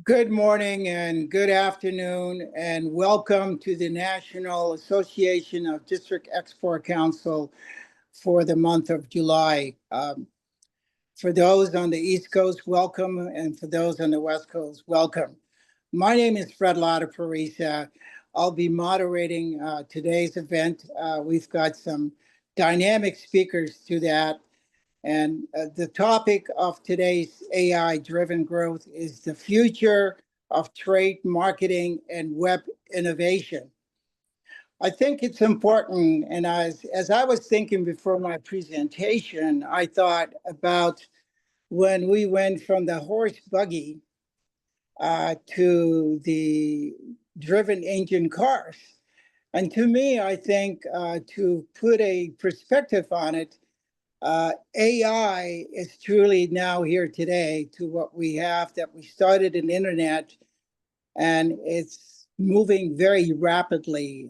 Good morning and good afternoon, and welcome to the National Association of District Export Council for the month of July. For those on the East Coast, welcome, and for those on the West Coast, welcome. My name is Fred Lotta-Parisa. I'll be moderating today's event. We've got some dynamic speakers to that. And the topic of today's AI-driven growth is the future of trade marketing and web innovation. I think it's important, and as I was thinking before my presentation, I thought about when we went from the horse buggy to the driven engine cars. And to me, I think to put a perspective on it, AI is truly now here today to what we have, that we started in the internet, and it's moving very rapidly.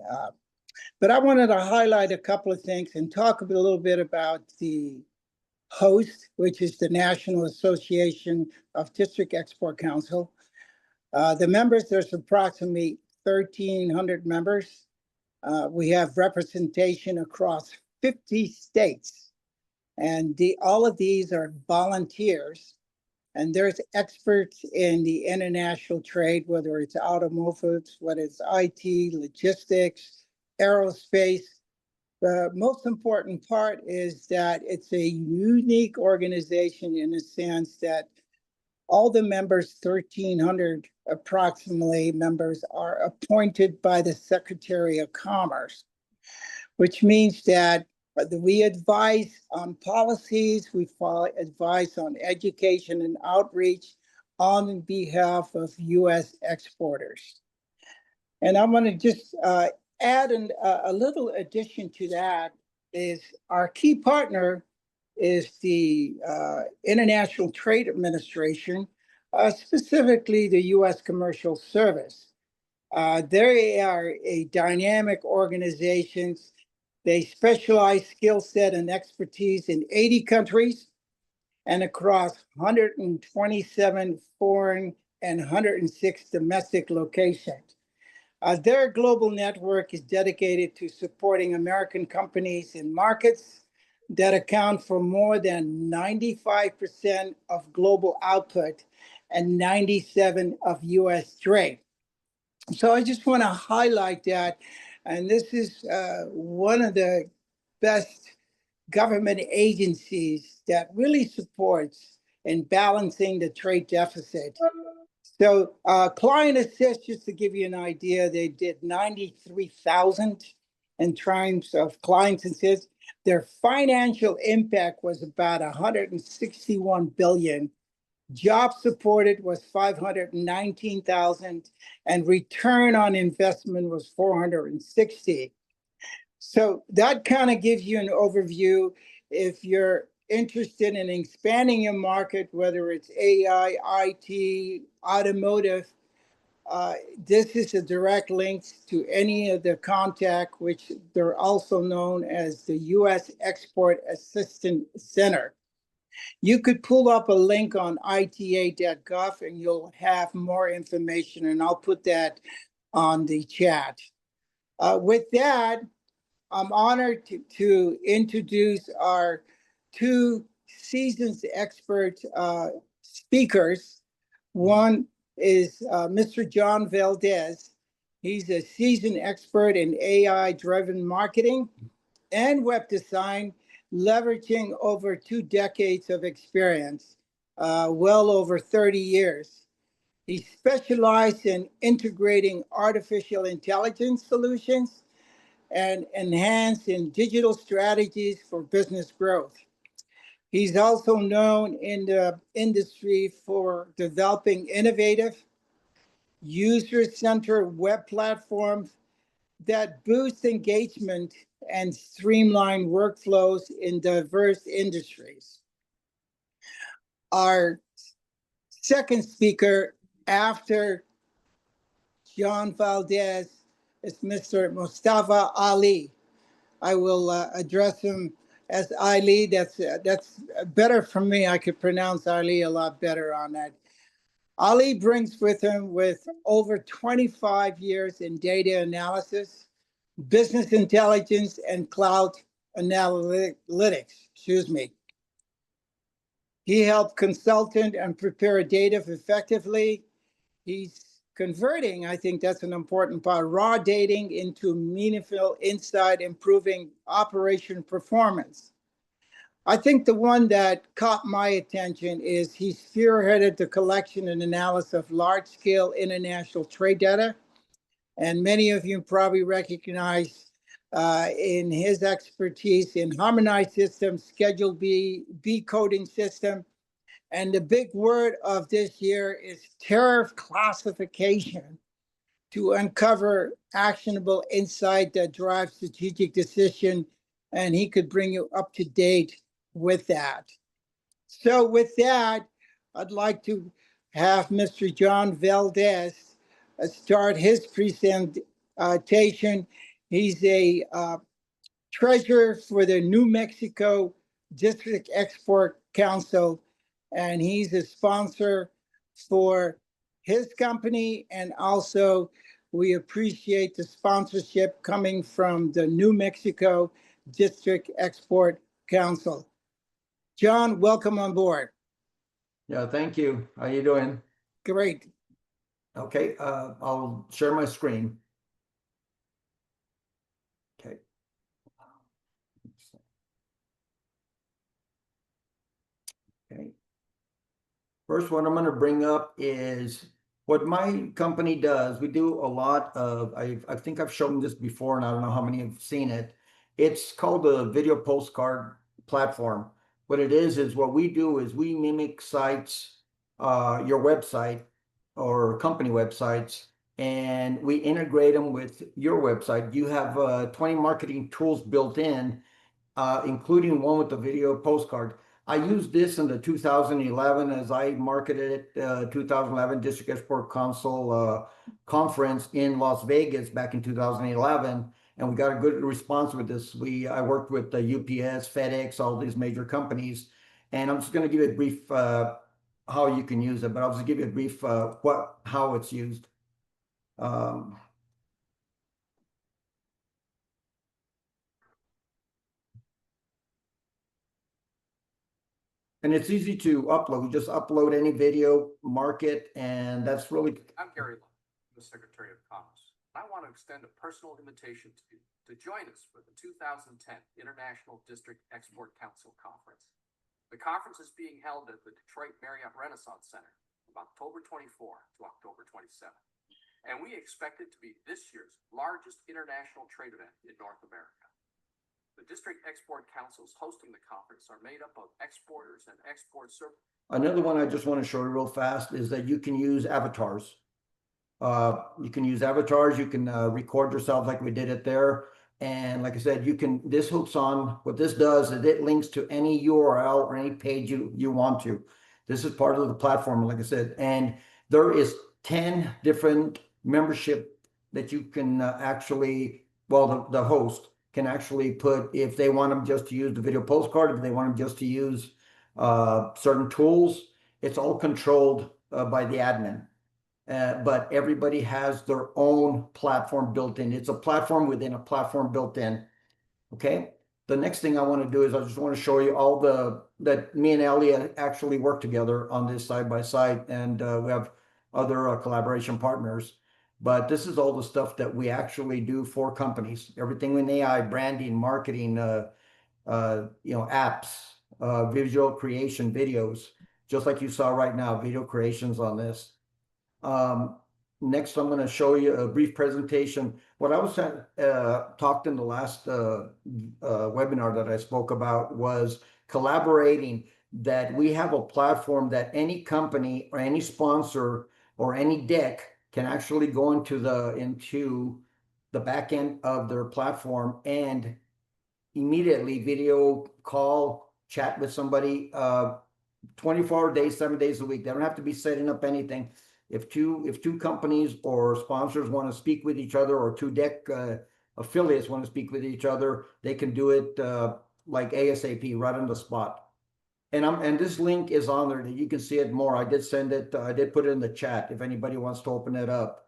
But I wanted to highlight a couple of things and talk a little bit about the host, which is the National Association of District Export Council. The members, there's approximately 1,300 members. We have representation across 50 states. And all of these are volunteers, and there's experts in the international trade, whether it's automotives, whether it's IT, logistics, aerospace. The most important part is that it's a unique organization in the sense that all the members, 1,300 approximately members, are appointed by the Secretary of Commerce, which means that we advise on policies, we advise on education and outreach on behalf of U.S. exporters. And I want to just add a little addition to that is our key partner is the International Trade Administration, specifically the U.S. Commercial Service. They are a dynamic organization. They specialize skill set and expertise in 80 countries and across 127 foreign and 106 domestic locations. Their global network is dedicated to supporting American companies in markets that account for more than 95% of global output and 97% of U.S. trade. So I just want to highlight that. And this is one of the best government agencies that really supports in balancing the trade deficit. So Client Assist, just to give you an idea, they did 93,000 in terms of Client Assist. Their financial impact was about 161 billion. Jobs supported was 519,000, and return on investment was 460. So that kind of gives you an overview. If you're interested in expanding your market, whether it's AI, IT, automotive, this is a direct link to any of the contact, which they're also known as the U.S. Export Assistance Center. You could pull up a link on ita.gov and you'll have more information, and I'll put that on the chat. With that, I'm honored to introduce our two seasoned expert speakers. One is Mr. John Valdez. He's a seasoned expert in AI-driven marketing and web design, leveraging over 2 decades of experience, well over 30 years. He specialized in integrating artificial intelligence solutions and enhancing digital strategies for business growth. He's also known in the industry for developing innovative, user-centered web platforms that boost engagement and streamline workflows in diverse industries. Our second speaker after John Valdez is Mr. Mustafa Ali. I will address him as Ali. That's better for me. I could pronounce Ali a lot better on that. Ali brings with him with over 25 years in data analysis, business intelligence, and cloud analytics. Excuse me. He helped consultant and prepare data effectively. He's converting, I think that's an important part, raw data into meaningful insight, improving operation performance. I think the one that caught my attention is he spearheaded the collection and analysis of large-scale international trade data. And many of you probably recognize in his expertise in harmonized systems, Schedule B coding system. And the big word of this year is tariff classification to uncover actionable insight that drives strategic decision. And he could bring you up to date with that. So with that, I'd like to have Mr. John Valdez start his presentation. He's a treasurer for the New Mexico District Export Council, and he's a sponsor for his company. And also, we appreciate the sponsorship coming from the New Mexico District Export Council. John, welcome on board. Yeah, thank you. How you doing? Great. Okay, I'll share my screen. Okay. Okay. First, what I'm going to bring up is what my company does. We do a lot of, I think I've shown this before, and I don't know how many have seen it. It's called the Video Postcard Platform. What it is what we do is we mimic sites, your website or company websites, and we integrate them with your website. You have 20 marketing tools built in, including one with the video postcard. I used this in the 2011 as I marketed it, 2011 District Export Council conference in Las Vegas back in 2011. And we got a good response with this. I worked with the UPS, FedEx, all these major companies. And I'm just going to give you a brief how you can use it, but I'll just give you a brief how it's used. And it's easy to upload. You just upload any video, mark it, and that's really. I'm Gary Long, the Secretary of Commerce. I want to extend a personal invitation to you to join us for the 2010 International District Export Council Conference. The conference is being held at the Detroit Marriott Renaissance Center from October 24 to October 27. And we expect it to be this year's largest international trade event in North America. The District Export Councils hosting the conference are made up of exporters and export service. Another one I just want to show you real fast is that you can use avatars. You can use avatars, you can record yourself like we did it there. And like I said, this hooks on, what this does is it links to any URL or any page you want to. This is part of the platform, like I said, and there is 10 different membership that you can actually, well, the host can actually put, if they want them just to use the video postcard, if they want them just to use certain tools, it's all controlled by the admin. But everybody has their own platform built in. It's a platform within a platform built in. Okay. The next thing I want to do is I just want to show you all that me and Elliot actually work together on this side by side, and we have other collaboration partners. But this is all the stuff that we actually do for companies. Everything in AI, branding, marketing, apps, visual creation, videos, just like you saw right now, video creations on this. Next, I'm going to show you a brief presentation. What I was talked in the last webinar that I spoke about was collaborating, that we have a platform that any company or any sponsor or any deck can actually go into the back end of their platform and immediately video call, chat with somebody 24 days, 7 days a week. They don't have to be setting up anything. If two companies or sponsors want to speak with each other, or two deck affiliates want to speak with each other, they can do it like ASAP, right on the spot. and this link is on there that you can see it more. I did send it, I did put it in the chat if anybody wants to open it up.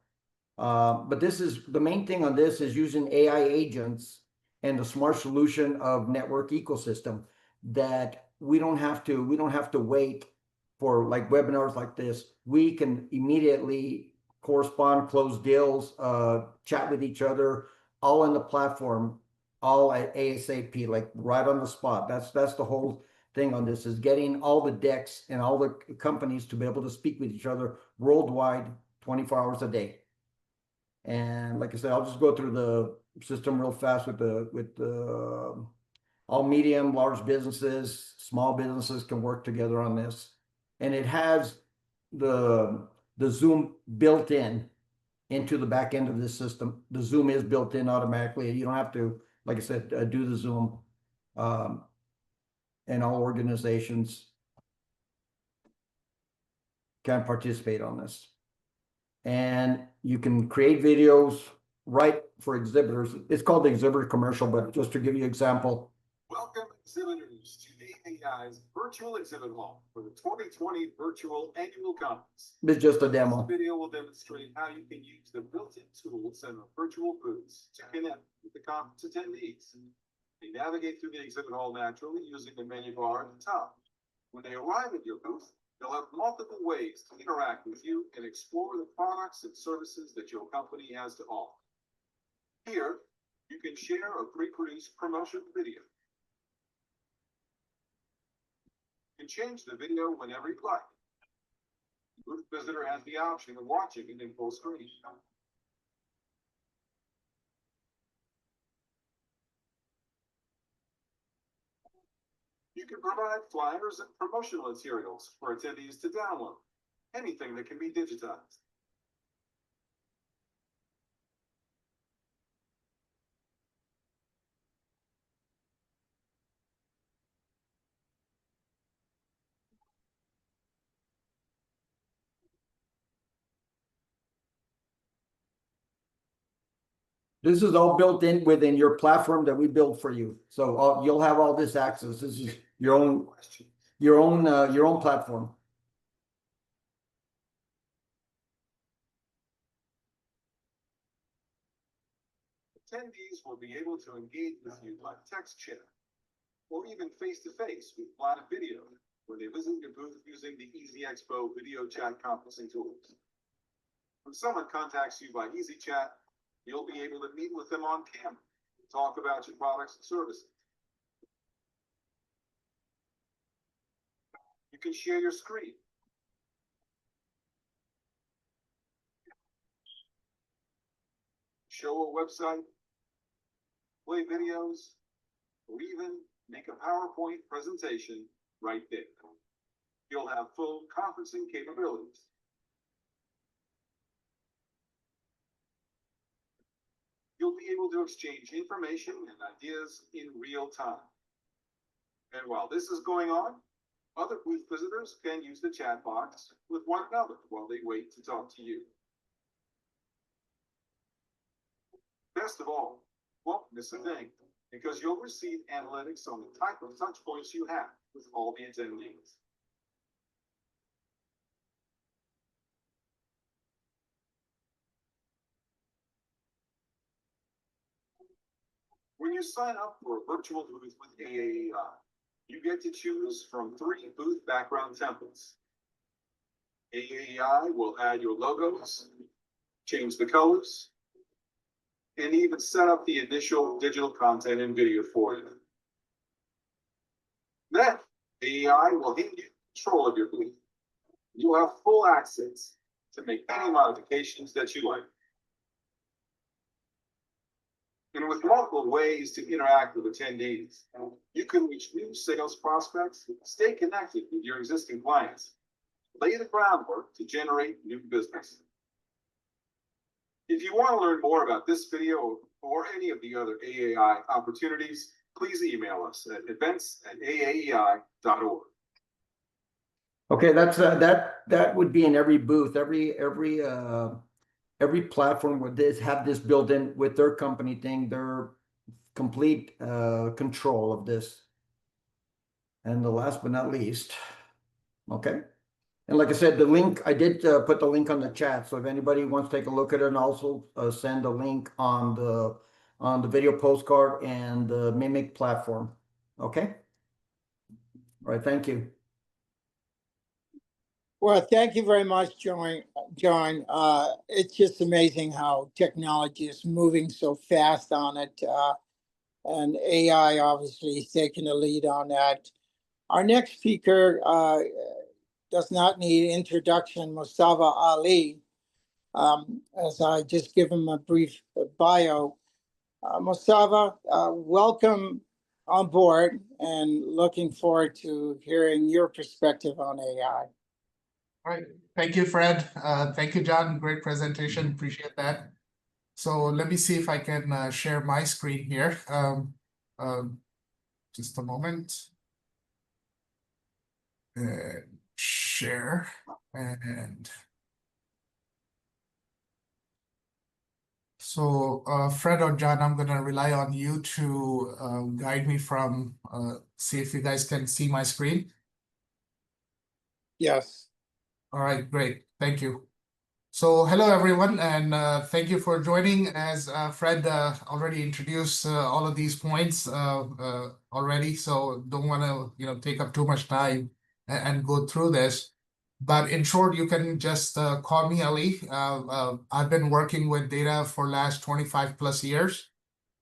But this is the main thing on this is using AI agents and the smart solution of network ecosystem that we don't have to wait for like webinars like this. We can immediately correspond, close deals, chat with each other, all in the platform, all at ASAP, like right on the spot. That's the whole thing on this, is getting all the decks and all the companies to be able to speak with each other worldwide 24 hours a day. And like I said, I'll just go through the system real fast with the all medium, large businesses, small businesses can work together on this. And it has the Zoom built in into the back end of this system. The Zoom is built in automatically. You don't have to, like I said, do the Zoom. And all organizations can participate on this. And you can create videos right for exhibitors. It's called the exhibitor commercial, but just to give you an example. Welcome exhibitors to AAI's virtual exhibit hall for the 2020 virtual annual conference. It's just a demo. This video will demonstrate how you can use the built-in tools in the virtual booths to connect with the conference attendees. They navigate through the exhibit hall naturally using the menu bar at the top. When they arrive at your booth, they'll have multiple ways to interact with you and explore the products and services that your company has to offer. Here, you can share a pre-produced promotion video. You can change the video whenever you like. The booth visitor has the option of watching it in full screen. You can provide flyers and promotional materials for attendees to download, anything that can be digitized. This is all built in within your platform that we built for you. So you'll have all this access. This is your own platform. Attendees will be able to engage with you by text chat or even face-to-face with live video when they visit your booth using the Easy Expo video chat conferencing tools. When someone contacts you by Easy Chat, you'll be able to meet with them on camera and talk about your products and services. You can share your screen. Show a website, play videos, or even make a PowerPoint presentation right there. You'll have full conferencing capabilities. You'll be able to exchange information and ideas in real time. And while this is going on, other booth visitors can use the chat box with one another while they wait to talk to you. Best of all, won't miss a thing, because you'll receive analytics on the type of touch points you have with all the attendees. When you sign up for a virtual booth with AAEI, you get to choose from 3 booth background templates. AAEI will add your logos, change the colors, and even set up the initial digital content and video for you. Then, AAEI will hand you control of your booth. You'll have full access to make any modifications that you like. And with multiple ways to interact with attendees, you can reach new sales prospects, stay connected with your existing clients, lay the groundwork to generate new business. If you want to learn more about this video or any of the other AAI opportunities, please email us at events@aaei.org. Okay, that's that would be in every booth, every platform would have this built in with their company thing, their complete control of this. And the last but not least, okay. And like I said, the link, I did put the link on the chat. So if anybody wants to take a look at it, and also send a link on the video postcard and the Mimic platform. Okay. All right. Thank you. Well, thank you very much, John. It's just amazing how technology is moving so fast on it. And AI obviously is taking the lead on that. Our next speaker does not need introduction, Mustafa Ali. As I just give him a brief bio. Mustafa, welcome on board and looking forward to hearing your perspective on AI. All right. Thank you, Fred. Thank you, John. Great presentation. Appreciate that. So let me see if I can share my screen here. Just a moment. Share and so Fred or John, I'm gonna rely on you to guide me from see if you guys can see my screen. Yes. All right, great. Thank you. So hello, everyone, and thank you for joining. As Fred already introduced all of these points already, so don't want to take up too much time and go through this. But in short, you can just call me Ali. I've been working with data for last 25 plus years.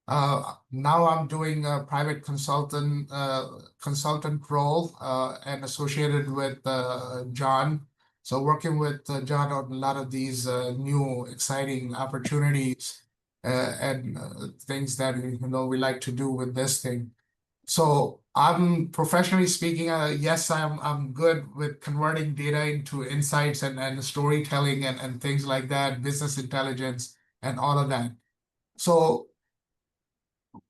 Now I'm doing a private consultant role and associated with John. So working with John on a lot of these new exciting opportunities and things that we like to do with this thing. So I'm professionally speaking, yes, I'm good with converting data into insights and storytelling and things like that, business intelligence and all of that. So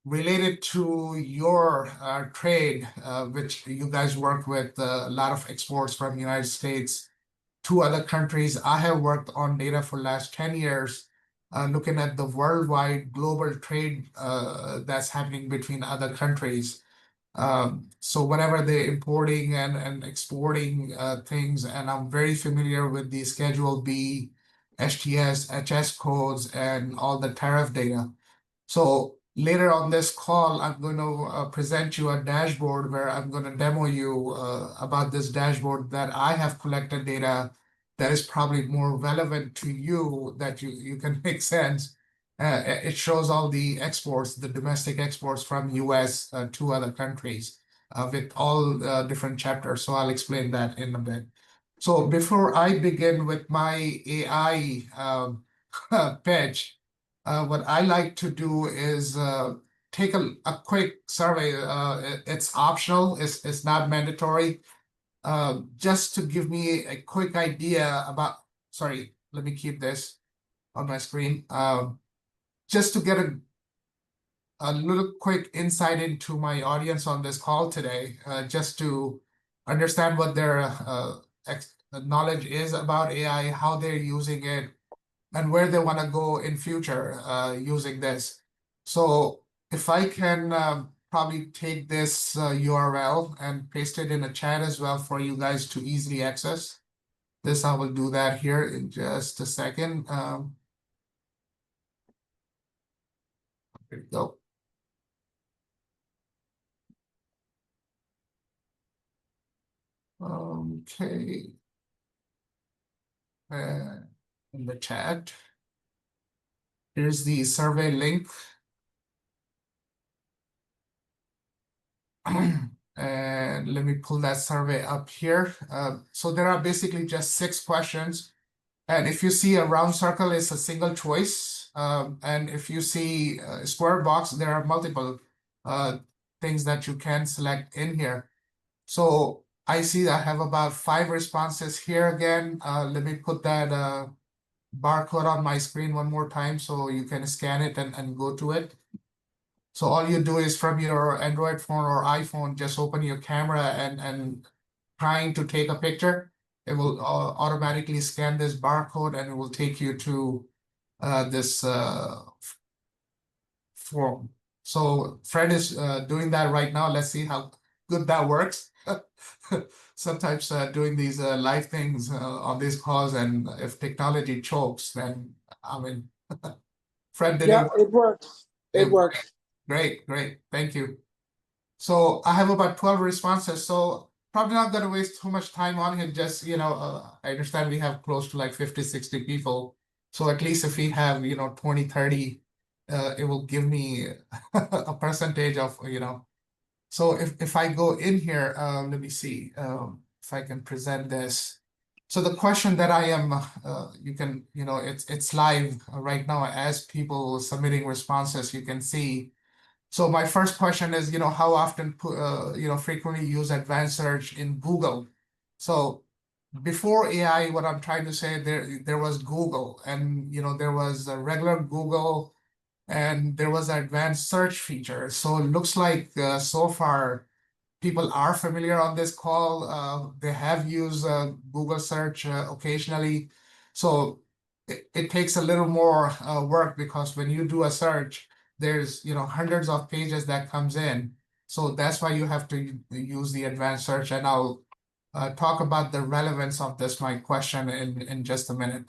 related to your trade, which you guys work with a lot of exports from the United States to other countries. I have worked on data for last 10 years, looking at the worldwide global trade that's happening between other countries. So whenever they're importing and exporting things, and I'm very familiar with the Schedule B, STS, HS codes, and all the tariff data. So later on this call, I'm going to present you a dashboard where I'm going to demo you about this dashboard that I have collected data that is probably more relevant to you, that you can make sense. It shows all the exports, the domestic exports from US to other countries with all different chapters. So I'll explain that in a bit. So before I begin with my AI pitch, what I like to do is take a quick survey. It's optional, it's not mandatory. Just to give me a quick idea about, sorry, let me keep this on my screen. Just to get a little quick insight into my audience on this call today, just to understand what their knowledge is about AI, how they're using it, and where they want to go in future using this. So if I can probably take this URL and paste it in a chat as well for you guys to easily access this, I will do that here in just a second. Here we go. Okay. In the chat, here's the survey link. And let me pull that survey up here. So there are basically just 6 questions. And if you see a round circle, it's a single choice. And if you see a square box, there are multiple things that you can select in here. So I see I have about 5 responses here again. Let me put that barcode on my screen one more time so you can scan it and go to it. So all you do is from your Android phone or iPhone, just open your camera and trying to take a picture. It will automatically scan this barcode and it will take you to this form. So Fred is doing that right now. Let's see how good that works. sometimes doing these live things on these calls, and if technology chokes, then I mean, Fred did Yeah, it. it works. It works. Great, great. Thank you. So I have about 12 responses. So probably not going to waste too much time on it. Just, I understand we have close to like 50, 60 people. So at least if we have, 20, 30, it will give me a percentage of, So if I go in here, let me see if I can present this. So the question that I am, you can, it's live right now as people submitting responses, you can see. So my first question is, how often, frequently use advanced search in Google? So before AI, what I'm trying to say, there was Google, and there was a regular Google, and there was an advanced search feature. So it looks like so far people are familiar on this call. They have used Google search occasionally. So it takes a little more work, because when you do a search, there's hundreds of pages that comes in. So that's why you have to use the advanced search. And I'll talk about the relevance of this, my question, in just a minute.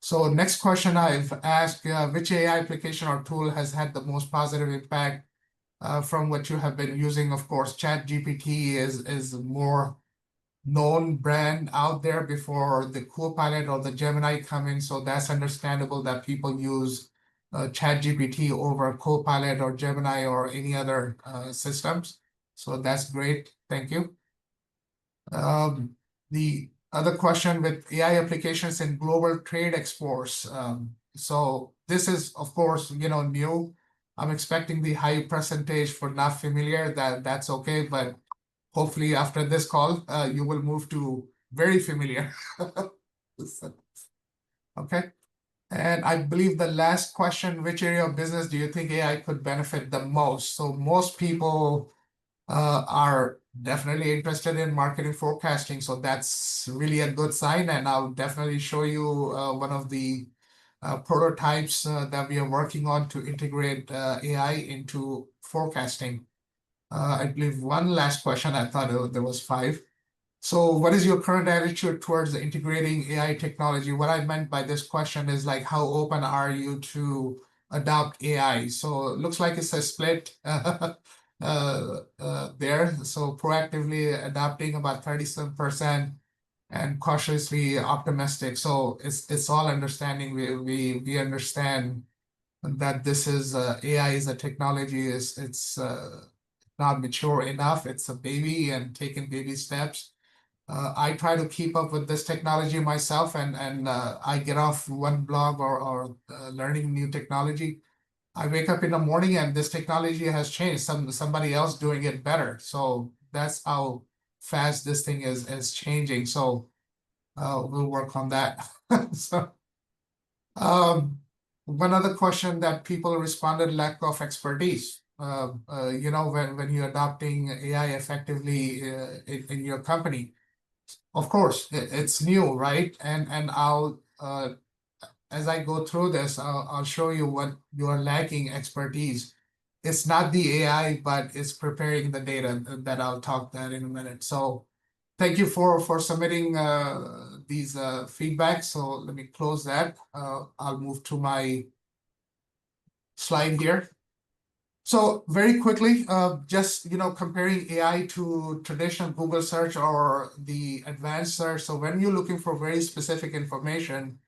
So next question I've asked, which AI application or tool has had the most positive impact from what you have been using? Of course, ChatGPT is more known brand out there before the Copilot or the Gemini come in. So that's understandable that people use ChatGPT over Copilot or Gemini or any other systems. So that's great. Thank you. The other question with AI applications in global trade exports. So this is, of course, new. I'm expecting the high percentage for not familiar. That's okay, but hopefully after this call, you will move to very familiar. Okay. And I believe the last question, which area of business do you think AI could benefit the most? So most people are definitely interested in marketing forecasting. So that's really a good sign. And I'll definitely show you one of the prototypes that we are working on to integrate AI into forecasting. I believe one last question. I thought there was 5. So what is your current attitude towards integrating AI technology? What I meant by this question is like, how open are you to adopt AI? So it looks like it's a split there. So proactively adapting about 37% and cautiously optimistic. So it's all understanding. We understand that this is AI is a technology, it's not mature enough. It's a baby and taking baby steps. I try to keep up with this technology myself, and I get off one blog or learning new technology. I wake up in the morning and this technology has changed. Somebody else doing it better. So that's how fast this thing is changing. So we'll work on that. So one other question that people responded, lack of expertise. When you're adopting AI effectively in your company, of course, it's new, right? And I'll as I go through this, I'll show you what you are lacking expertise. It's not the AI, but it's preparing the data that I'll talk that in a minute. So thank you for submitting these feedback. So let me close that. I'll move to my slide here. So very quickly, just comparing AI to traditional Google search or the advanced search. So when you're looking for very specific information,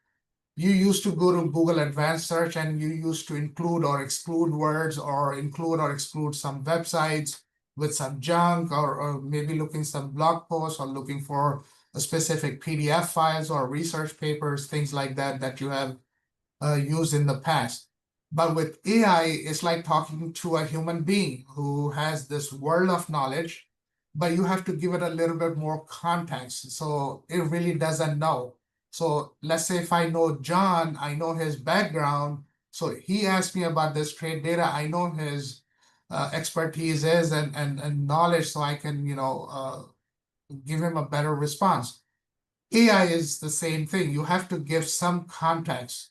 you used to go to Google Advanced Search and you used to include or exclude words, or include or exclude some websites with some junk, or maybe looking some blog posts, or looking for a specific PDF files or research papers, things like that that you have used in the past. But with AI, it's like talking to a human being who has this world of knowledge, but you have to give it a little bit more context. So it really doesn't know. So let's say if I know John, I know his background. So he asked me about this trade data. I know his expertise is and knowledge, so I can, give him a better response. AI is the same thing. You have to give some context.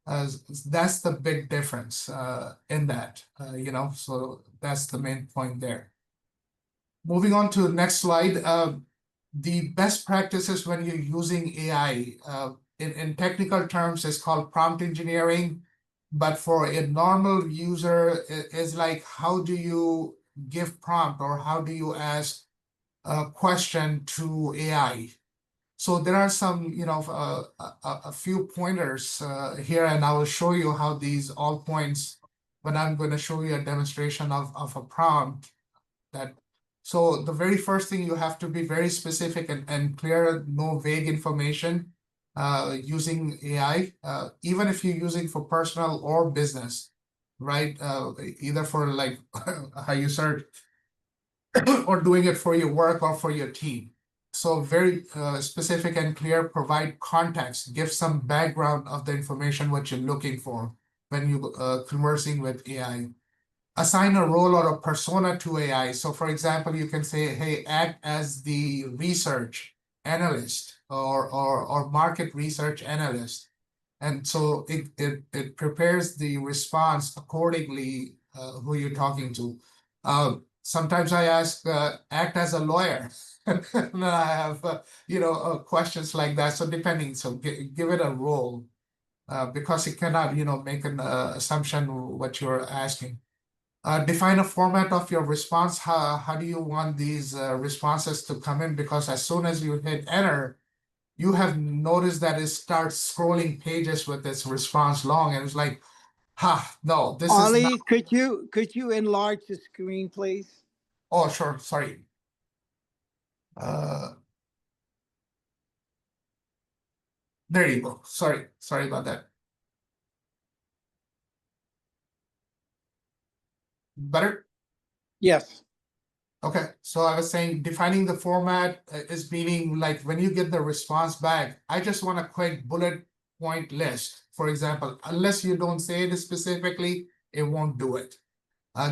That's the big difference in that, so that's the main point there. moving on to the next slide. The best practices when you're using AI, in technical terms, is called prompt engineering. But for a normal user, is like, how do you give prompt or how do you ask a question to AI? So there are some, a few pointers here, and I will show you how these all points, when I'm going to show you a demonstration of a prompt that. So the very first thing, you have to be very specific and clear, no vague information using AI, even if you're using for personal or business, right? Either for like how you search or doing it for your work or for your team. So very specific and clear, provide context, give some background of the information what you're looking for when you conversing with AI. Assign a role or a persona to AI. So for example, you can say, hey, act as the research analyst or market research analyst. And so it prepares the response accordingly who you're talking to. Sometimes I ask, act as a lawyer. And I have, questions like that. So depending, so give it a role because it cannot, make an assumption what you're asking. Define a format of your response. How do you want these responses to come in? Because as soon as you hit enter, you have noticed that it starts scrolling pages with this response long, and it's like, no, this is not. Ollie, could you enlarge the screen, please? Oh, sure, sorry. There you go. Sorry about that. Better? Yes. Okay, so I was saying defining the format is meaning like when you get the response back, I just want a quick bullet point list. For example, unless you don't say it specifically, it won't do it.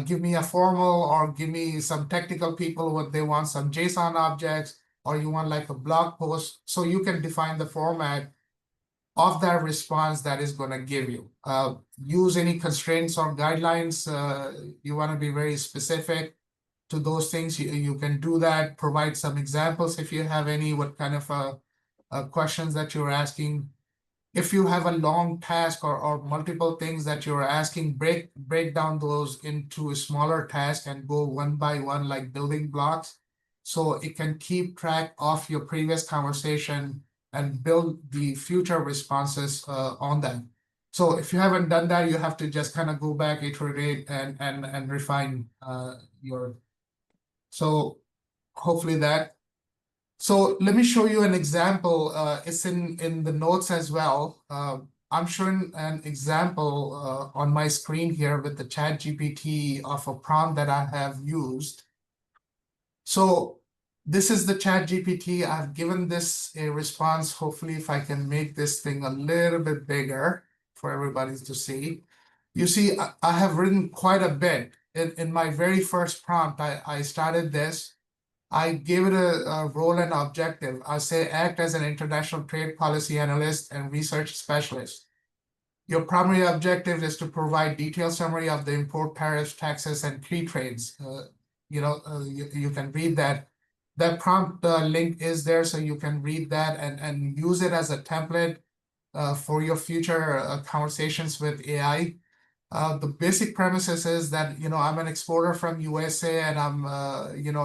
Give me a formal or give me some technical people what they want, some JSON objects, or you want like a blog post. So you can define the format of that response that is going to give you. Use any constraints or guidelines. You want to be very specific to those things. You can do that. Provide some examples if you have any, what kind of questions that you're asking. If you have a long task or multiple things that you're asking, break down those into a smaller task and go one by one like building blocks. So it can keep track of your previous conversation and build the future responses on them. So if you haven't done that, you have to just kind of go back, iterate, and refine your. So hopefully that. So let me show you an example. It's in the notes as well. I'm showing an example on my screen here with the ChatGPT of a prompt that I have used. So this is the ChatGPT. I've given this a response. Hopefully, if I can make this thing a little bit bigger for everybody to see. You see, I have written quite a bit. In my very first prompt, I started this. I gave it a role and objective. I say act as an international trade policy analyst and research specialist. Your primary objective is to provide detailed summary of the import tariffs, taxes, and free trades. You can read that. That prompt link is there, so you can read that and use it as a template for your future conversations with AI. The basic premises is that, I'm an exporter from USA and I'm,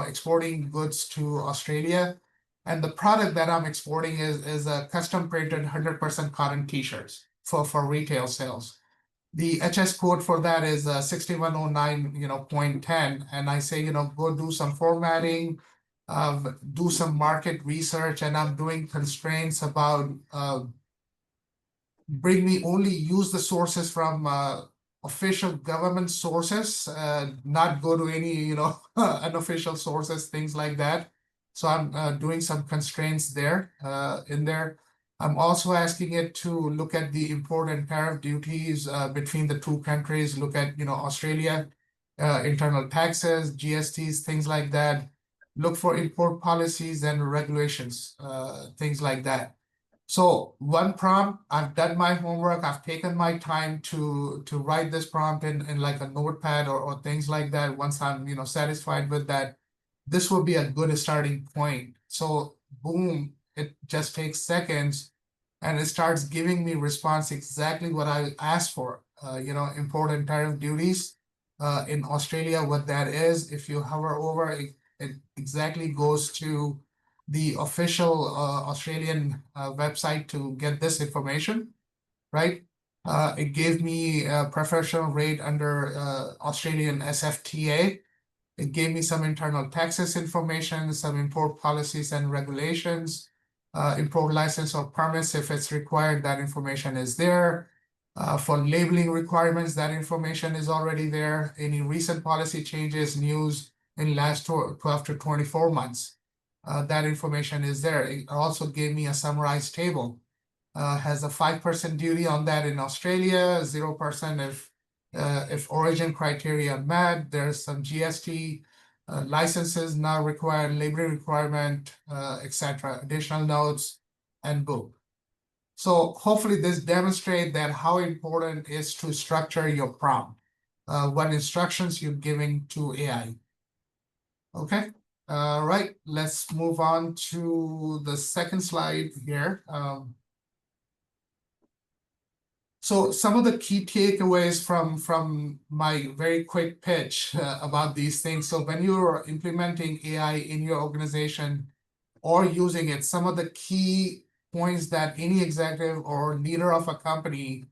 exporting goods to Australia. And the product that I'm exporting is a custom printed 100% cotton t-shirts for retail sales. The HS code for that is 6109, 0.10. And I say, go do some formatting, do some market research, and I'm doing constraints about bring me only use the sources from official government sources, not go to any, unofficial sources, things like that. So I'm doing some constraints there in there. I'm also asking it to look at the import and tariff duties between the two countries, look at, Australia, internal taxes, GSTs, things like that. Look for import policies and regulations, things like that. So one prompt, I've done my homework. I've taken my time to write this prompt in like a notepad or things like that. Once I'm, satisfied with that, this would be a good starting point. So boom, it just takes seconds and it starts giving me response exactly what I asked for. Import and tariff duties in Australia, what that is. If you hover over it, it exactly goes to the official Australian website to get this information, right? It gave me a preferential rate under Australian SFTA. It gave me some internal taxes information, some import policies and regulations, import license or permits if it's required, that information is there. For labeling requirements, that information is already there. Any recent policy changes, news in last 12 to 24 months, that information is there. It also gave me a summarized table. Has a 5% duty on that in Australia, 0% if origin criteria met. There's some GST licenses now required, labeling requirement, etc. Additional notes and boom. So hopefully this demonstrates that how important it is to structure your prompt, what instructions you're giving to AI. Okay, right. Let's move on to the second slide here. So some of the key takeaways from my very quick pitch about these things. So when you're implementing AI in your organization or using it, some of the key points that any executive or leader of a company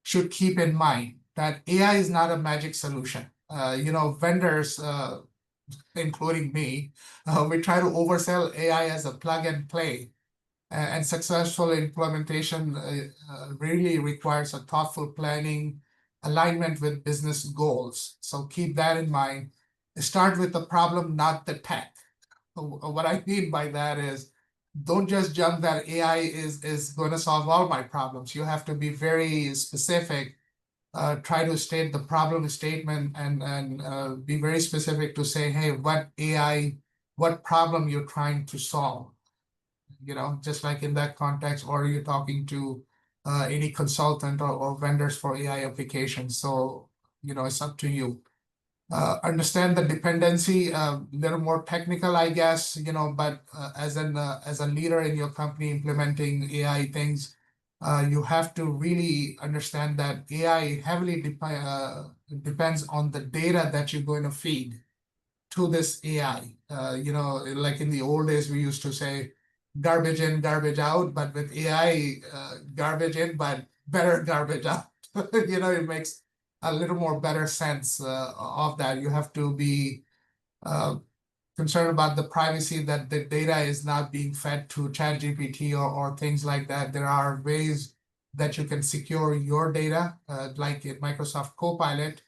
should keep in mind that AI is not a magic solution. Vendors, including me, we try to oversell AI as a plug and play. And successful implementation really requires a thoughtful planning, alignment with business goals. So keep that in mind. Start with the problem, not the tech. What I mean by that is, don't just jump that AI is going to solve all my problems. You have to be very specific. Try to state the problem statement and be very specific to say, hey, what problem you're trying to solve. Just like in that context, or you're talking to any consultant or vendors for AI applications. So, it's up to you. Understand the dependency, a little more technical, I guess, but as a leader in your company implementing AI things, you have to really understand that AI heavily depends on the data that you're going to feed to this AI. Like in the old days, we used to say, garbage in, garbage out, but with AI, garbage in, but better garbage out. It makes a little more better sense of that. You have to be concerned about the privacy, that the data is not being fed to ChatGPT or things like that. There are ways that you can secure your data, like in Microsoft Copilot.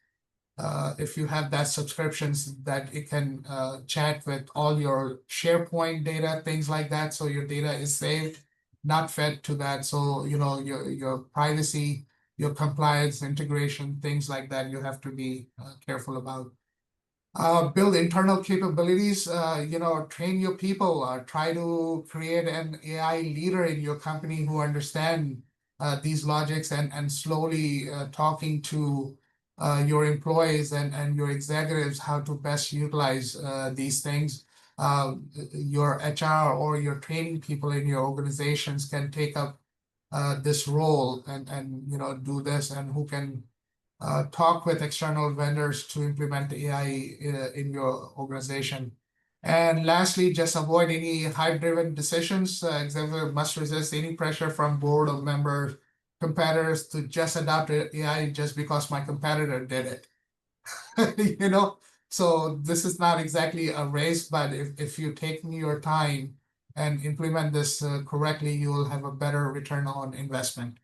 If you have that subscriptions, that it can chat with all your SharePoint data, things like that. So your data is saved, not fed to that. So, your privacy, your compliance, integration, things like that, you have to be careful about. Build internal capabilities, train your people, try to create an AI leader in your company who understand these logics and slowly talking to your employees and your executives how to best utilize these things. Your HR or your training people in your organizations can take up this role and do this, and who can talk with external vendors to implement AI in your organization. And lastly, just avoid any hype-driven decisions. Executive must resist any pressure from board of members, competitors to just adopt AI just because my competitor did it. So this is not exactly a race, but if you take your time and implement this correctly, you will have a better return on investment.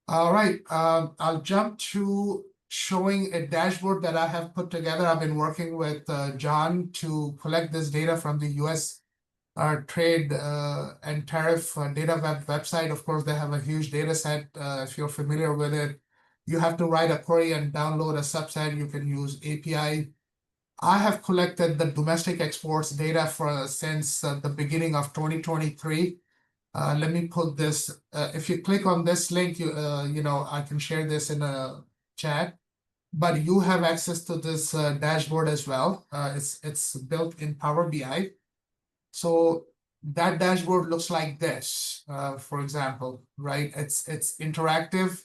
All right, I'll jump to showing a dashboard that I have put together. I've been working with John to collect this data from the US trade and tariff data website. Of course, they have a huge data set. If you're familiar with it, you have to write a query and download a subset. You can use API. I have collected the domestic exports data since the beginning of 2023. Let me put this. If you click on this link, I can share this in a chat. but you have access to this dashboard as well. It's built in Power BI. So that dashboard looks like this, for example, right? It's interactive.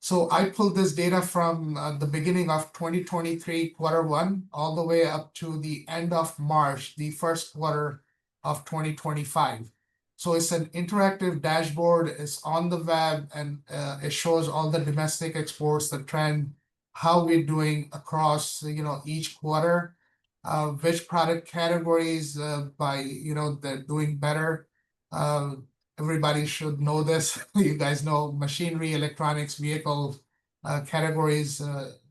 So I pulled this data from the beginning of 2023 Q1 all the way up to the end of March, the first quarter of 2025. So it's an interactive dashboard. It's on the web, and it shows all the domestic exports, the trend, how we're doing across each quarter, which product categories by they're doing better. Everybody should know this. You guys know machinery, electronics, vehicle categories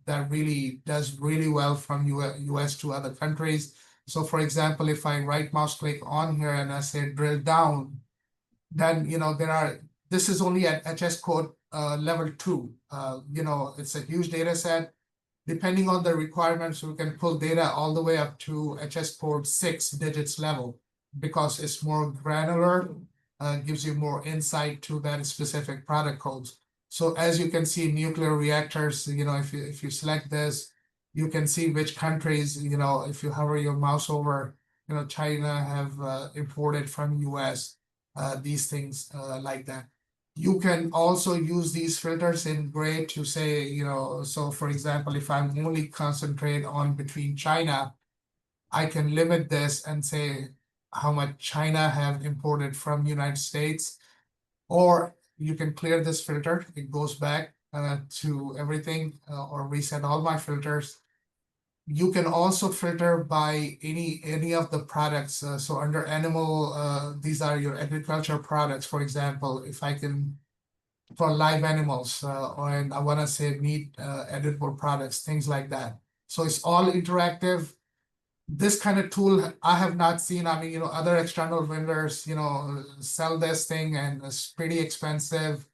that really does really well from US to other countries. So for example, if I right mouse click on here and I say drill down, then this is only at HS code level 2. It's a huge data set. Depending on the requirements, we can pull data all the way up to HS code 6 digits level because it's more granular, gives you more insight to that specific product codes. So as you can see, nuclear reactors, if you select this, you can see which countries, if you hover your mouse over, China have imported from US, these things like that. You can also use these filters in gray to say, so for example, if I'm only concentrate on between China, I can limit this and say how much China have imported from United States, or you can clear this filter. It goes back to everything or reset all my filters. You can also filter by any of the products. So under animal, these are your agriculture products. For example, if I can, for live animals, and I want to say meat editable products, things like that. So it's all interactive. This kind of tool I have not seen. I mean, other external vendors, sell this thing and it's pretty expensive.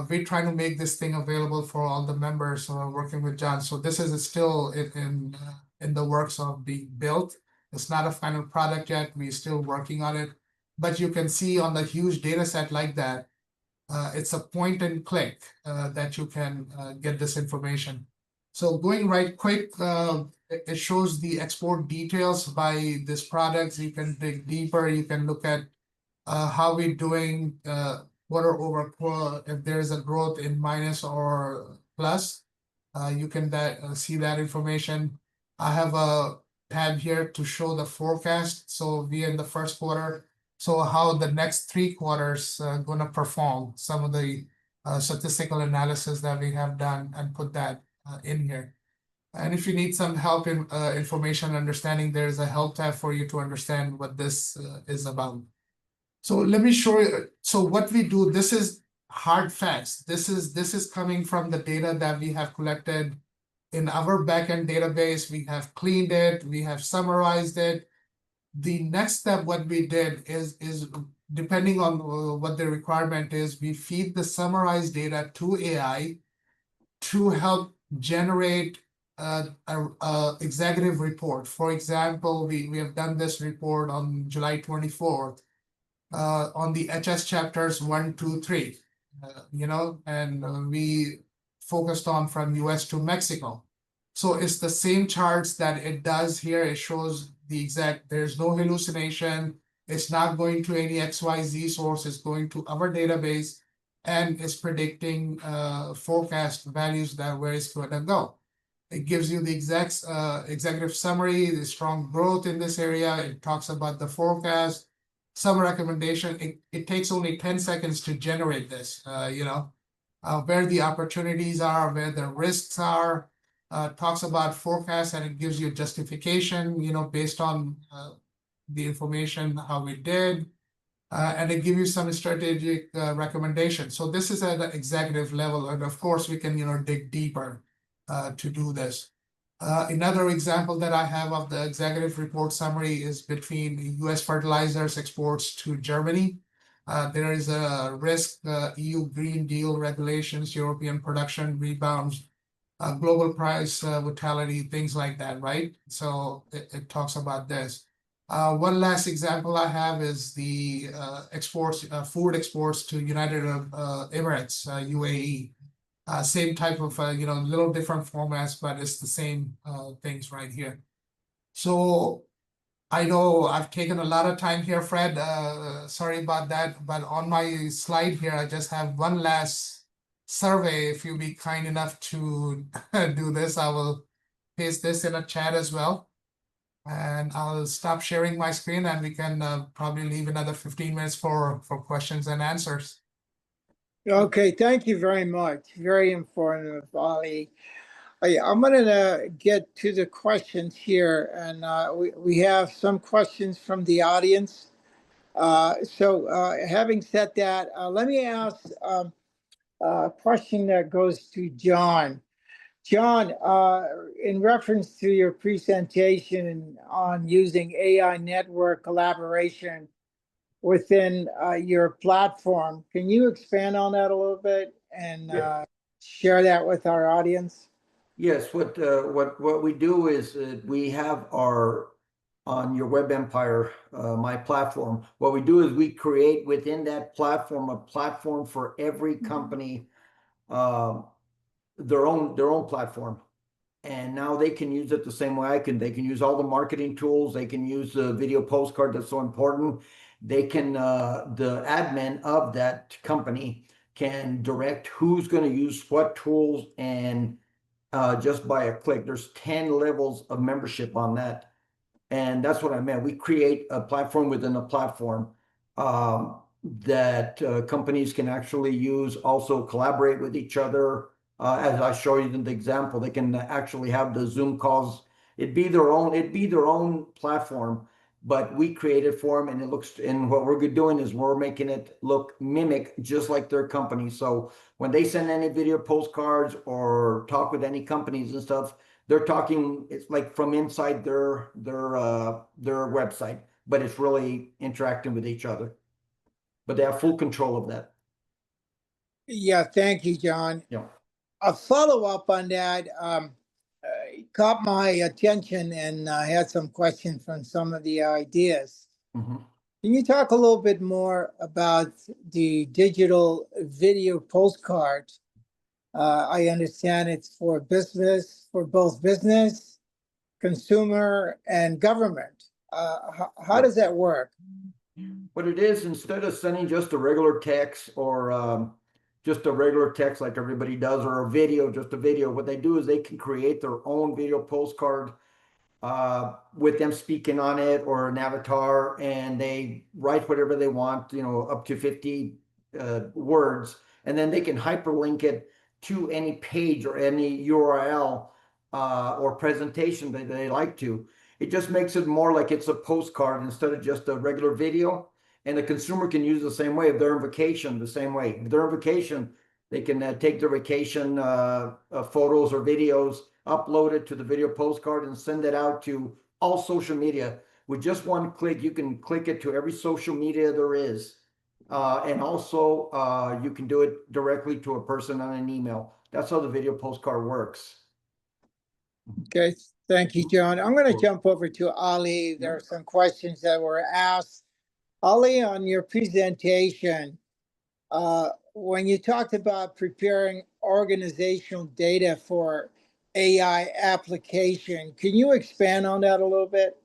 We're trying to make this thing available for all the members working with John. So this is still in the works of being built. It's not a final product yet. We're still working on it. But you can see on the huge data set like that, it's a point and click that you can get this information. So going right quick, it shows the export details by this product. You can dig deeper. You can look at how we're doing quarter over quarter. If there's a growth in minus or plus, you can see that information. I have a tab here to show the forecast. So we in the first quarter. So how the next 3 quarters going to perform, some of the statistical analysis that we have done and put that in here. And if you need some help in information understanding, there's a help tab for you to understand what this is about. So let me show you. So what we do, this is hard facts. This is coming from the data that we have collected in our backend database. We have cleaned it. We have summarized it. The next step, what we did is depending on what the requirement is, we feed the summarized data to AI to help generate a executive report. For example, we have done this report on July 24th on the HS chapters 1, 2, 3, and we focused on from US to Mexico. So it's the same charts that it does here. It shows the exact, there's no hallucination. It's not going to any XYZ source. It's going to our database and it's predicting forecast values that where it's going to go. It gives you the exact executive summary, the strong growth in this area. It talks about the forecast, some recommendation. It takes only 10 seconds to generate this, where the opportunities are, where the risks are. Talks about forecast and it gives you justification, based on the information, how we did, and it gives you some strategic recommendations. So this is at the executive level, and of course we can, dig deeper to do this. Another example that I have of the executive report summary is between US fertilizers exports to Germany. There is a risk, EU Green Deal regulations, European production rebounds, global price volatility, things like that, right? So it talks about this. One last example I have is the exports, food exports to United Emirates, UAE. Same type of, little different formats, but it's the same things right here. So I know I've taken a lot of time here, Fred. Sorry about that. But on my slide here, I just have one last survey. If you'll be kind enough to do this, I will paste this in a chat as well. And I'll stop sharing my screen and we can probably leave another 15 minutes for questions and answers. Okay, thank you very much. Very informative, Ali. I'm gonna get to the questions here, and we have some questions from the audience. Having said that, let me ask a question that goes to John. John, in reference to your presentation on using AI network collaboration within your platform, can you expand on that a little bit and share that with our audience? Yes, what we do is we have our on your Web Empire, my platform. What we do is we create within that platform a platform for every company, their own platform, and now they can use it the same way I can. They can use all the marketing tools. They can use the video postcard that's so important. They can the admin of that company can direct who's going to use what tools and just by a click. There's 10 levels of membership on that. And that's what I meant. We create a platform within a platform that companies can actually use, also collaborate with each other. As I show you in the example, they can actually have the Zoom calls. It'd be their own platform, but we create it for them, and it looks. And what we're doing is we're making it mimic just like their company. So when they send any video postcards or talk with any companies and stuff, they're talking. It's like from inside their website, but it's really interacting with each other. But they have full control of that. Yeah, thank you, John. Yeah. A follow-up on that caught my attention, and I had some questions from some of the ideas. Mm-hmm. Can you talk a little bit more about the digital video postcard? I understand it's for business, for both business, consumer, and government. How does that work? What it is, instead of sending just a regular text or just a regular text like everybody does, or a video, just a video, what they do is they can create their own video postcard with them speaking on it or an avatar, and they write whatever they want, up to 50 words, and then they can hyperlink it to any page or any URL or presentation that they like to. It just makes it more like it's a postcard instead of just a regular video. And the consumer can use the same way. If they're on vacation, the same way. If they're on vacation, they can take their vacation photos or videos, upload it to the video postcard, and send it out to all social media. With just one click, you can click it to every social media there is. And also, you can do it directly to a person on an email. That's how the video postcard works. Okay, thank you, John. I'm going to jump over to Ali. There are some questions that were asked. Ali, on your presentation, when you talked about preparing organizational data for AI application, can you expand on that a little bit?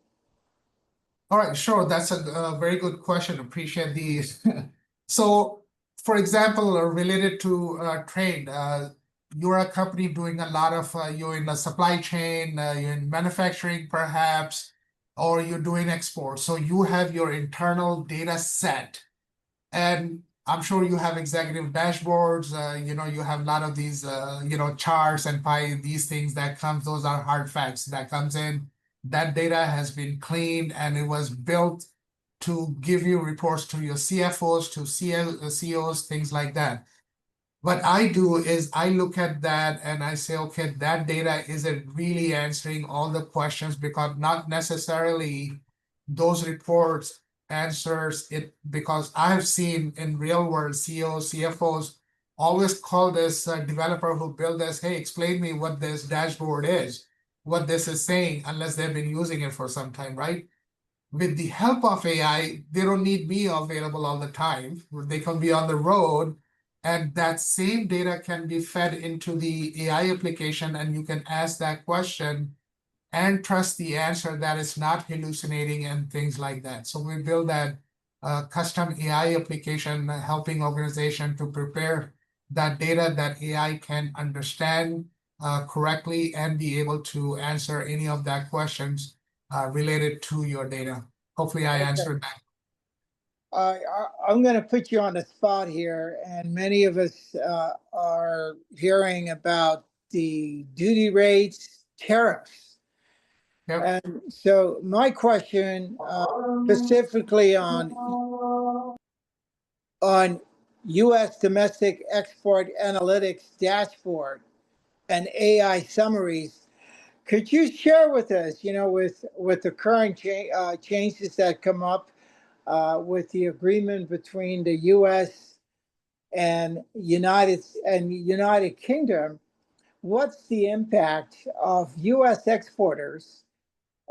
All right, sure. That's a very good question. Appreciate these. So, for example, related to trade, you're a company doing a lot of, you're in the supply chain, you're in manufacturing perhaps, or you're doing export. So you have your internal data set. And I'm sure you have executive dashboards, you have a lot of these, charts and these things that comes, those are hard facts that comes in. That data has been cleaned and it was built to give you reports to your CFOs, to CEOs, things like that. What I do is I look at that and I say, okay, that data, is it really answering all the questions? Because not necessarily those reports answers it, because I've seen in real world CEOs, CFOs always call this developer who built this, hey, explain me what this dashboard is, what this is saying, unless they've been using it for some time, right? With the help of AI, they don't need me available all the time. They can be on the road And that same data can be fed into the AI application, and you can ask that question and trust the answer that is not hallucinating and things like that. So we build that custom AI application helping organization to prepare that data that AI can understand correctly and be able to answer any of that questions related to your data. Hopefully I answered that. I'm going to put you on the spot here, and many of us are hearing about the duty rates, tariffs. Yep. And so my question specifically on U.S. domestic export analytics dashboard and AI summaries. Could you share with us, with the current changes that come up with the agreement between the U.S. and United Kingdom, what's the impact of U.S. exporters?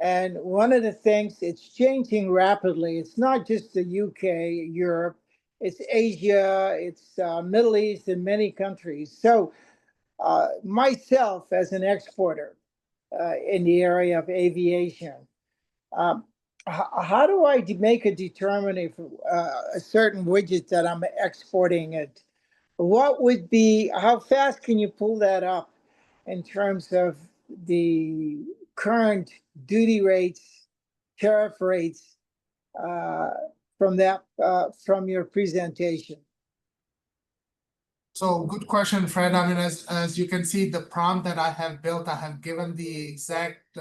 And one of the things, it's changing rapidly. It's not just the UK, Europe, it's Asia, it's Middle East, and many countries. So myself as an exporter in the area of aviation, how do I make a determine if a certain widget that I'm exporting it? What would be, how fast can you pull that up in terms of the current duty rates, tariff rates from your presentation? So good question, Fred. I mean, as you can see, the prompt that I have built, I have given the exact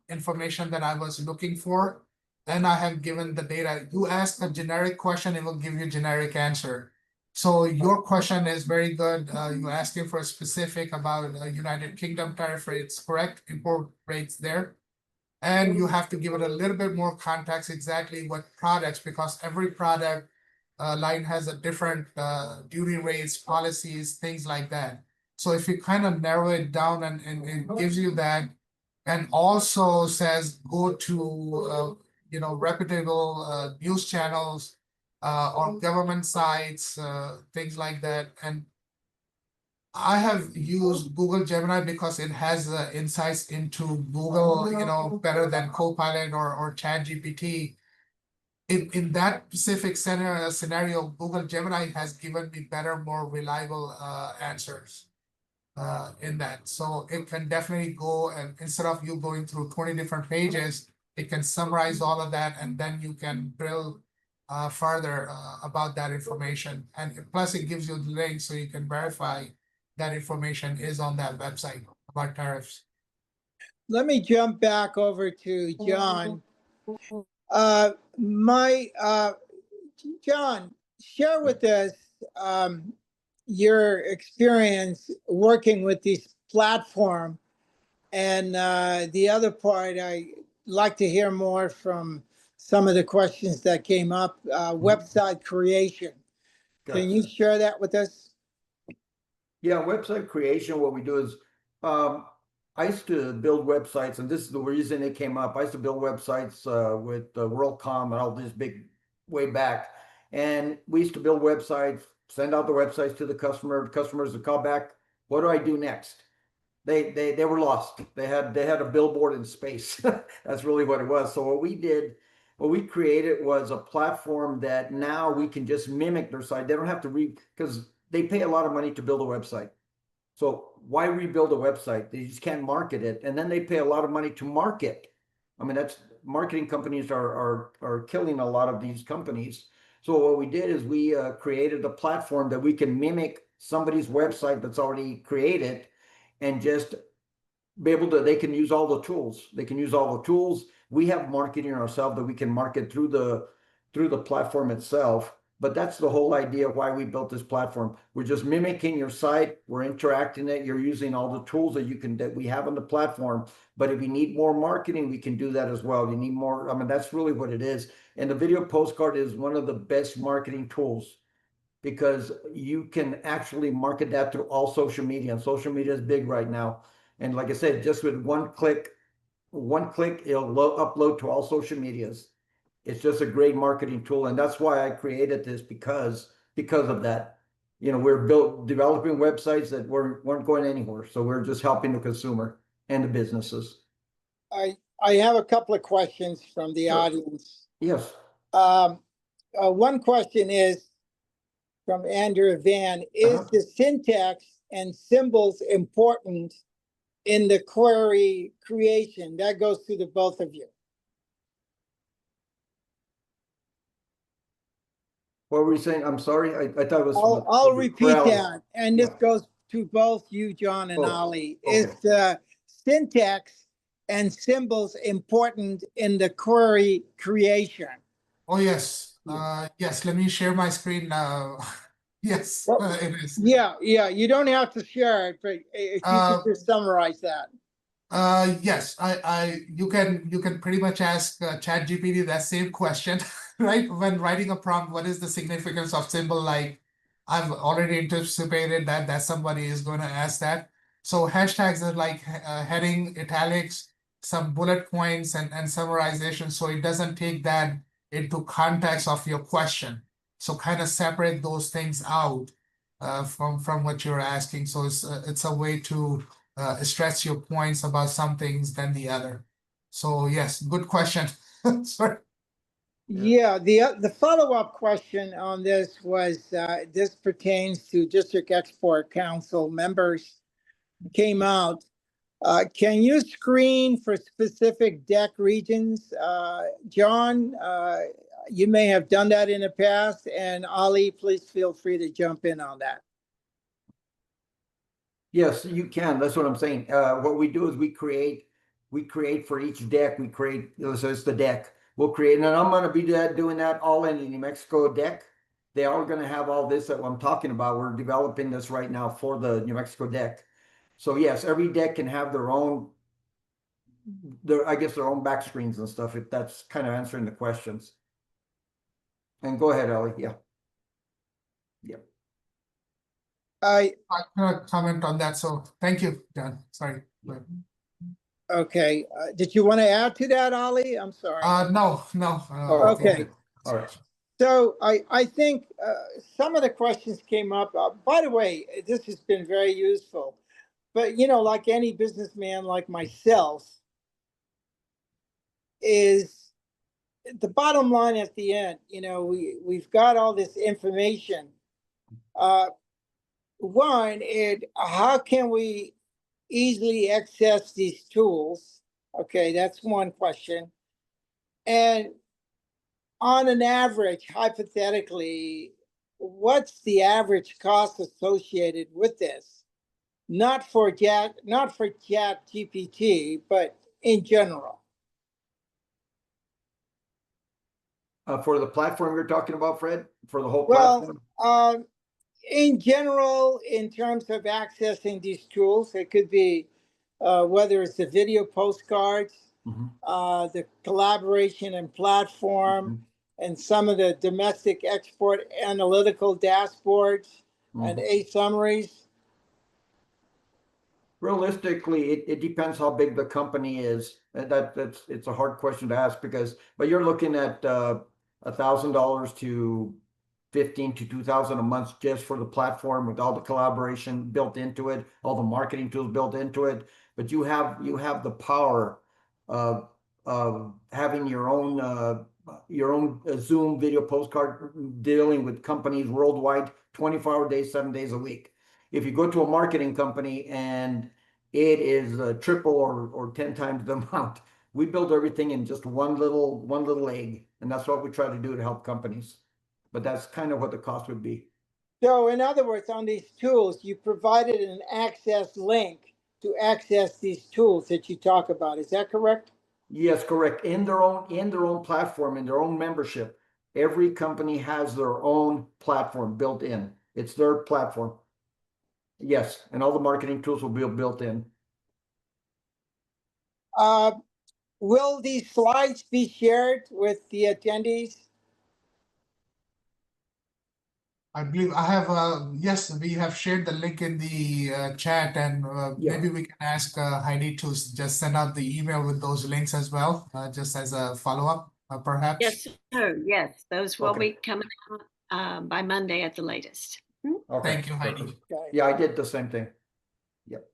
information that I was looking for, and I have given the data. You ask a generic question, it will give you a generic answer. So your question is very good. You're asking for a specific about United Kingdom tariff rates, correct? Import rates there. And you have to give it a little bit more context exactly what products, because every product line has a different duty rates, policies, things like that. So if you kind of narrow it down and it gives you that, and also says go to reputable news channels or government sites, things like that. And I have used Google Gemini because it has insights into Google, better than Copilot or ChatGPT. In that specific scenario, Google Gemini has given me better, more reliable answers in that. So it can definitely go, and instead of you going through 20 different pages, it can summarize all of that, and then you can drill further about that information. And plus it gives you the link so you can verify that information is on that website about tariffs. Let me jump back over to John. John, share with us your experience working with this platform. And the other part, I'd like to hear more from some of the questions that came up, website creation. Can you share that with us? Yeah, website creation, what we do is, I used to build websites, and this is the reason it came up. I used to build websites with WorldCom and all this big way back. And we used to build websites, send out the websites to the customer. Customers would call back, what do I do next? They were lost. They had a billboard in space. That's really what it was. So what we created was a platform that now we can just mimic their site. They don't have to read, because they pay a lot of money to build a website. So why rebuild a website? They just can't market it. And then they pay a lot of money to market. I mean, that's marketing companies are killing a lot of these companies. So what we did is we created a platform that we can mimic somebody's website that's already created, and just be able to, they can use all the tools. They can use all the tools. We have marketing ourselves that we can market through the platform itself. But that's the whole idea of why we built this platform. We're just mimicking your site. We're interacting it. You're using all the tools that we have on the platform. But if you need more marketing, we can do that as well. You need more. I mean, that's really what it is. And the video postcard is one of the best marketing tools, because you can actually market that through all social media. And social media is big right now. And like I said, just with one click, it'll upload to all social medias. It's just a great marketing tool, and that's why I created this, because of that. we're developing websites that weren't going anywhere. So we're just helping the consumer and the businesses. I have a couple of questions from the Sure. audience. Yes. One question is from Andrew Van, is Uh-huh. the syntax and symbols important in the query creation? That goes to the both of you. What were you saying? I'm sorry. I thought it was. I'll repeat Alice. that, and this Yeah. goes to both you, John, and Oh, Ali. okay. Is the syntax and symbols important in the query creation? Oh, yes. Yeah. Yes, let me share my screen now. Yes, Well, it is. Yeah, you don't have to share it, but if you Uh, could just summarize that. Yes, you can pretty much ask ChatGPT that same question, right? When writing a prompt, what is the significance of symbol? Like, I've already anticipated that somebody is going to ask that. So hashtags are like heading, italics, some bullet points, and summarization. So it doesn't take that into context of your question. So kind of separate those things out from what you're asking. So it's a way to stress your points about some things than the other. So yes, good question. Sorry. Yeah, the follow-up question on this was, this pertains to District Export Council members came out. Can you screen for specific deck regions? John, you may have done that in the past, and Ali, please feel free to jump in on that. Yes, you can. That's what I'm saying. What we do is we create for each deck, so it's the deck. We'll create, and I'm gonna be doing that all in the New Mexico deck. They are gonna have all this that I'm talking about. We're developing this right now for the New Mexico deck. So yes, every deck can have their own, I guess their own back screens and stuff, if that's kind of answering the questions. And go ahead, Ellie. Yeah. I cannot comment on that. So thank you, John. Sorry. Okay, did you want to add to that, Ali? I'm sorry. No. Oh, Okay. All right. So I think some of the questions came up. By the way, this has been very useful. But like any businessman like myself, is the bottom line at the end. We've got all this information. One, how can we easily access these tools? Okay, that's one question. And on an average, hypothetically, what's the average cost associated with this? Not for ChatGPT, but in general. For the platform you're talking about, Fred, for the whole Well, platform? in general, in terms of accessing these tools, it could be whether it's the video postcards, the collaboration and platform, and some of the domestic export analytical dashboards and summaries. Realistically, it depends how big the company is. It's a hard question to ask but you're looking at $1,000 to 15 to 2,000 a month just for the platform with all the collaboration built into it, all the marketing tools built into it. But you have the power of having your own Zoom video postcard dealing with companies worldwide, 24-hour days, 7 days a week. If you go to a marketing company and it is triple or 10 times the amount, we build everything in just one little egg, and that's what we try to do to help companies. But that's kind of what the cost would be. So in other words, on these tools, you provided an access link to access these tools that you talk about. Is that correct? Yes, correct. In their own platform, in their own membership, every company has their own platform built in. It's their platform. Yes, and all the marketing tools will be built in. Will these slides be shared with the attendees? I believe I have, yes, we have shared the link in the chat, and maybe we can ask Heidi to just send out the email with those links as well, just as a follow-up, perhaps. Yes, sir. Yes, those will be coming out by Monday at the latest. Okay, Thank you, Heidi. perfect. Okay. Yeah, I did the same thing.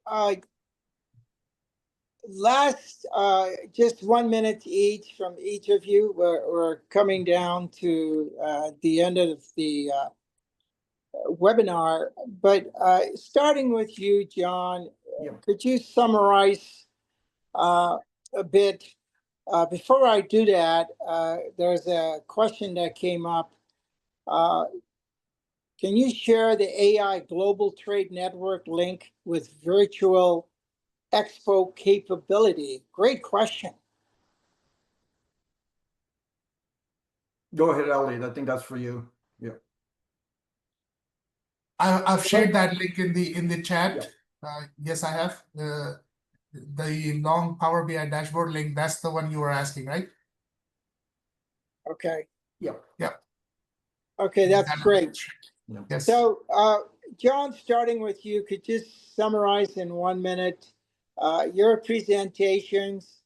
Uh, last, just 1 minute each from each of you. We're coming down to the end of the webinar, but starting with you, John, Yeah. could you summarize a bit? Before I do that, there's a question that came up. Can you share the AI Global Trade Network link with virtual expo capability? Great question. Go ahead, Elliot. I think that's for you. Yeah. I've shared that link in the Yeah. chat. Yes, I have. The long Power BI dashboard link, that's the one you were asking, right? Okay. Yeah. Okay, that's great. Yes. So, John, starting with you, could you summarize in 1 minute your presentations,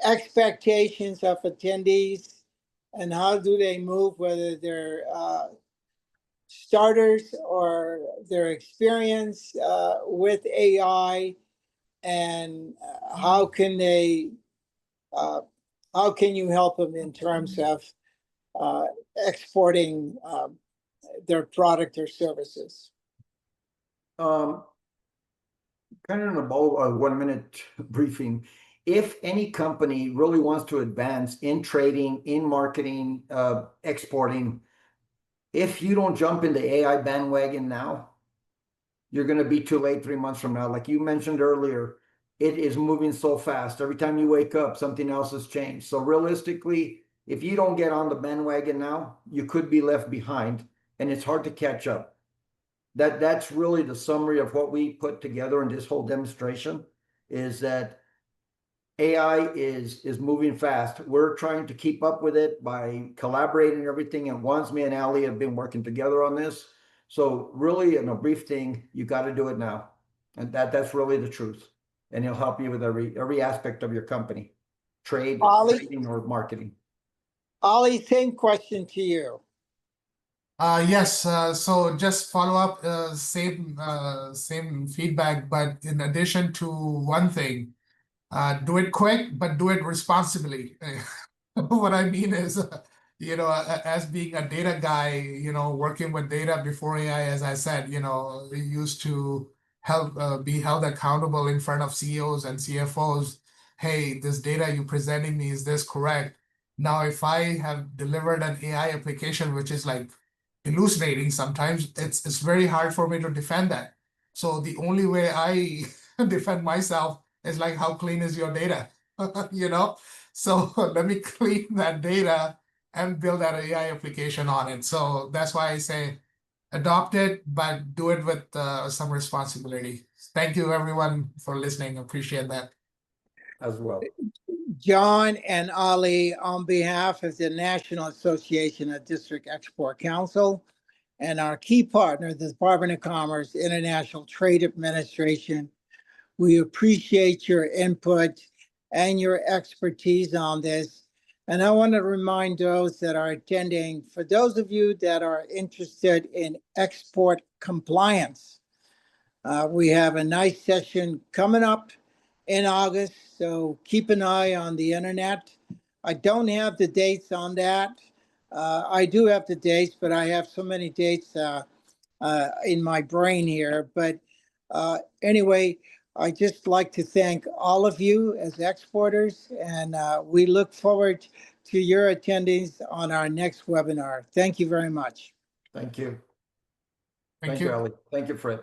expectations of attendees, and how do they move, whether they're starters or their experience with AI, and how can you help them in terms of exporting their product or services? Kind of in a 1 minute briefing. If any company really wants to advance in trading, in marketing, exporting, if you don't jump in the AI bandwagon now, you're going to be too late 3 months from now. Like you mentioned earlier, it is moving so fast. Every time you wake up, something else has changed. So realistically, if you don't get on the bandwagon now, you could be left behind, and it's hard to catch up. That's really the summary of what we put together in this whole demonstration, is that AI is moving fast. We're trying to keep up with it by collaborating and everything. And once me and Ali have been working together on this. So really, in a brief thing, you got to do it now. And that's really the truth. And it'll help you with every aspect of your company, trading or marketing. Ali, same question to you. Yes, so just follow up, same feedback, but in addition to one thing, do it quick, but do it responsibly. What I mean is, as being a data guy, working with data before AI, as I said, we used to help be held accountable in front of CEOs and CFOs. Hey, this data you presenting me, is this correct? Now, if I have delivered an AI application, which is like hallucinating sometimes, it's very hard for me to defend that. So the only way I defend myself is like, how clean is your data? So let me clean that data and build that AI application on it. So that's why I say adopt it, but do it with some responsibility. Thank you, everyone, for listening. Appreciate that. As well. John and Ali, on behalf of the National Association of District Export Council and our key partner, the Department of Commerce International Trade Administration, we appreciate your input and your expertise on this. And I want to remind those that are attending, for those of you that are interested in export compliance, we have a nice session coming up in August, so keep an eye on the internet. I don't have the dates on that. I do have the dates, but I have so many dates in my brain here. But anyway, I just like to thank all of you as exporters, and we look forward to your attendance on our next webinar. Thank you very much. Thank you. Thank you, you. Ali. Thank you, Fred.